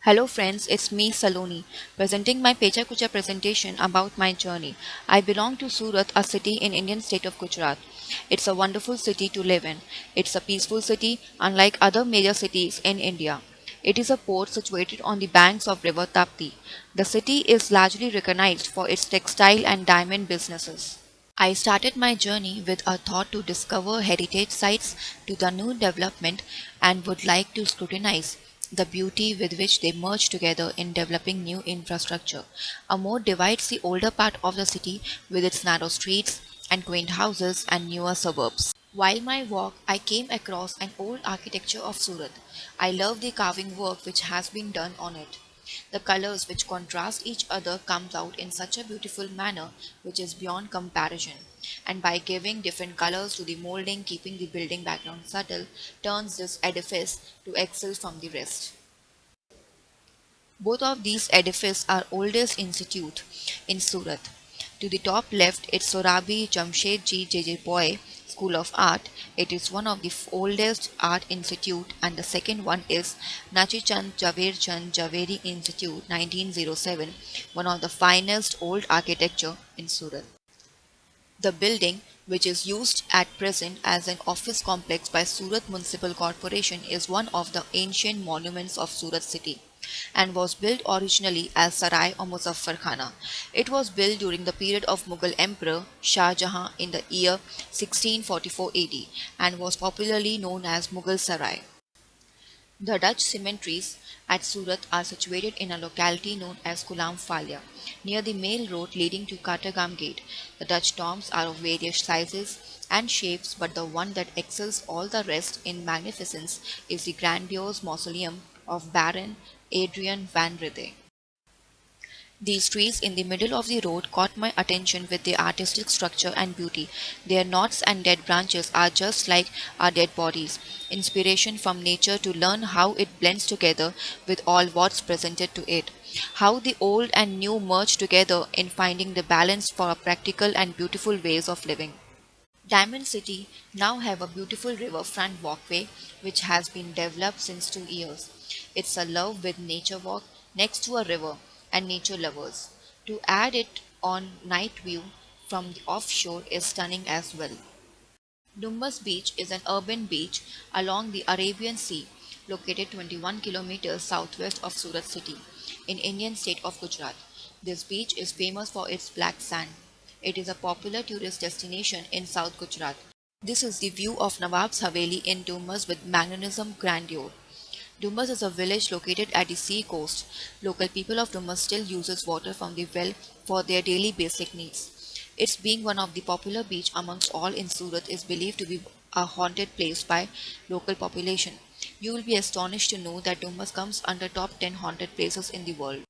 Hello friends, it's me Saloni, presenting my Pecha Kucha presentation about my journey. I belong to Surat, a city in Indian state of Gujarat. It's a wonderful city to live in. It's a peaceful city unlike other major cities in India. It is a port situated on the banks of river Tapti. The city is largely recognized for its textile and diamond businesses. I started my journey with a thought to discover heritage sites to the new development and would like to scrutinize the beauty with which they merge together in developing new infrastructure. A moat divides the older part of the city with its narrow streets and quaint houses and newer suburbs. While my walk, I came across an old architecture of Surat. I love the carving work which has been done on it. The colors which contrast each other comes out in such a beautiful manner which is beyond comparison. And by giving different colors to the molding, keeping the building background subtle, turns this edifice to excel from the rest. Both of these edifices are oldest institute in Surat. To the top left, it's Sorabi Jamshedji Jejepoy School of Art. It is one of the oldest art institute, and the second one is Nachichand Javerchand Javeri Institute 1907, one of the finest old architecture in Surat. The building, which is used at present as an office complex by Surat Municipal Corporation, is one of the ancient monuments of Surat city and was built originally as Sarai or Muzaffar Khana. It was built during the period of Mughal Emperor Shah Jahan in the year 1644 AD and was popularly known as Mughal Sarai. The Dutch cemeteries at Surat are situated in a locality known as Kulam Falia, near the mail road leading to Katagam Gate. The Dutch tombs are of various sizes and shapes, but the one that excels all the rest in magnificence is the grandiose mausoleum of Baron Adrian van Ride. These trees in the middle of the road caught my attention with their artistic structure and beauty. Their knots and dead branches are just like our dead bodies, inspiration from nature to learn how it blends together with all what's presented to it. How the old and new merge together in finding the balance for a practical and beautiful ways of living. Diamond City now have a beautiful riverfront walkway which has been developed since 2 years. It's a love with nature walk next to a river and nature lovers. To add it on night view from the offshore is stunning as well. Dumbas Beach is an urban beach along the Arabian Sea located 21 kilometers southwest of Surat city in Indian state of Gujarat. This beach is famous for its black sand. It is a popular tourist destination in South Gujarat. This is the view of Nawab's Haveli in Dumbas with magnificent grandeur. Dumbas is a village located at the sea coast. Local people of Dumbas still uses water from the well for their daily basic needs. Its being one of the popular beach amongst all in Surat is believed to be a haunted place by local population. You will be astonished to know that Dumbas comes under top 10 haunted places in the world.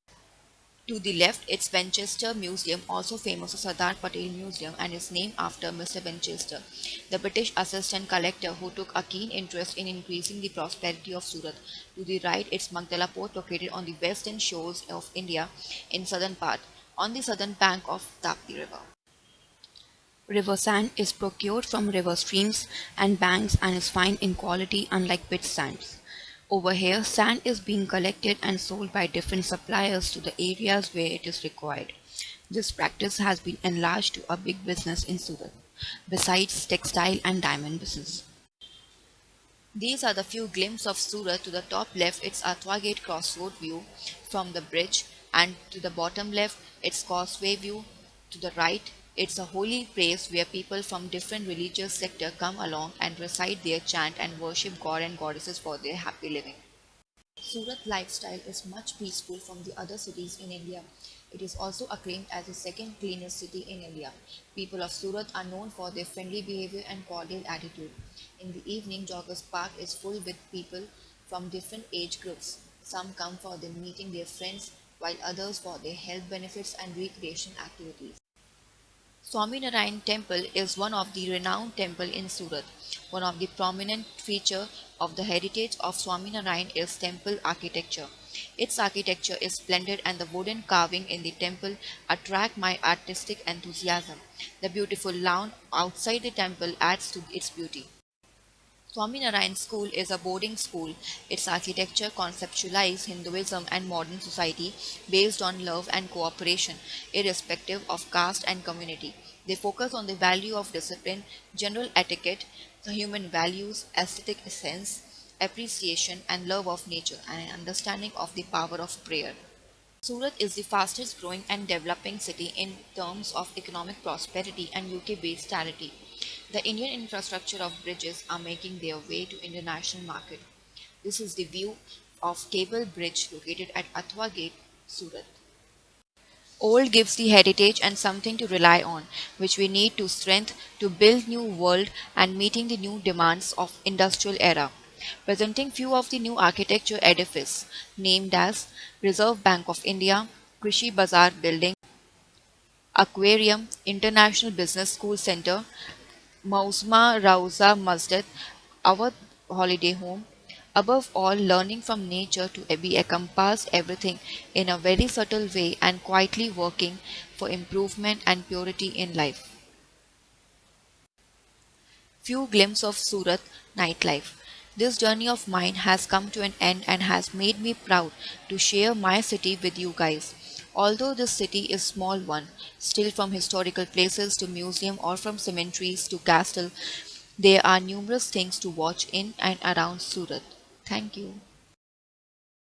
To the left, it's Winchester Museum, also famous as Sardar Patel Museum, and is named after Mr. Winchester, the British assistant collector who took a keen interest in increasing the prosperity of Surat. To the right, it's Magdala Port, located on the western shores of India in southern part, on the southern bank of Tapti River. River sand is procured from river streams and banks and is fine in quality unlike pit sands. Over here, sand is being collected and sold by different suppliers to the areas where it is required. This practice has been enlarged to a big business in Surat, besides textile and diamond business. These are the few glimpses of Surat. To the top left, it's Atwa Gate Crossroad view from the bridge, and to the bottom left, it's Causeway view. To the right, it's a holy place where people from different religious sector come along and recite their chant and worship God and goddesses for their happy living. Surat lifestyle is much peaceful from the other cities in India. It is also acclaimed as the second cleanest city in India. People of Surat are known for their friendly behavior and cordial attitude. In the evening, Joggers Park is full with people from different age groups. Some come for their meeting their friends, while others for their health benefits and recreation activities. Swaminarayan Temple is one of the renowned temple in Surat. One of the prominent feature of the heritage of Swaminarayan is temple architecture. Its architecture is splendid and the wooden carving in the temple attract my artistic enthusiasm. The beautiful lawn outside the temple adds to its beauty. Swaminarayan School is a boarding school. Its architecture conceptualizes Hinduism and modern society based on love and cooperation, irrespective of caste and community. They focus on the value of discipline, general etiquette, the human values, aesthetic essence, appreciation, and love of nature, and an understanding of the power of prayer. Surat is the fastest growing and developing city in terms of economic prosperity and UK based charity. The Indian infrastructure of bridges are making their way to international market. This is the view of Cable Bridge located at Athwa Gate, Surat. Old gives the heritage and something to rely on, which we need to strengthen to build new world and meeting the new demands of industrial era. Presenting few of the new architecture edifice named as Reserve Bank of India, Krishi Bazaar Building, Aquarium, International Business School Center, Mausma Rauza Masjid, our holiday home. Above all, learning from nature to be encompass everything in a very subtle way and quietly working for improvement and purity in life. Few glimpses of Surat nightlife. This journey of mine has come to an end and has made me proud to share my city with you guys. Although this city is small one, still from historical places to museum or from cemeteries to castle, there are numerous things to watch in and around Surat. Thank you.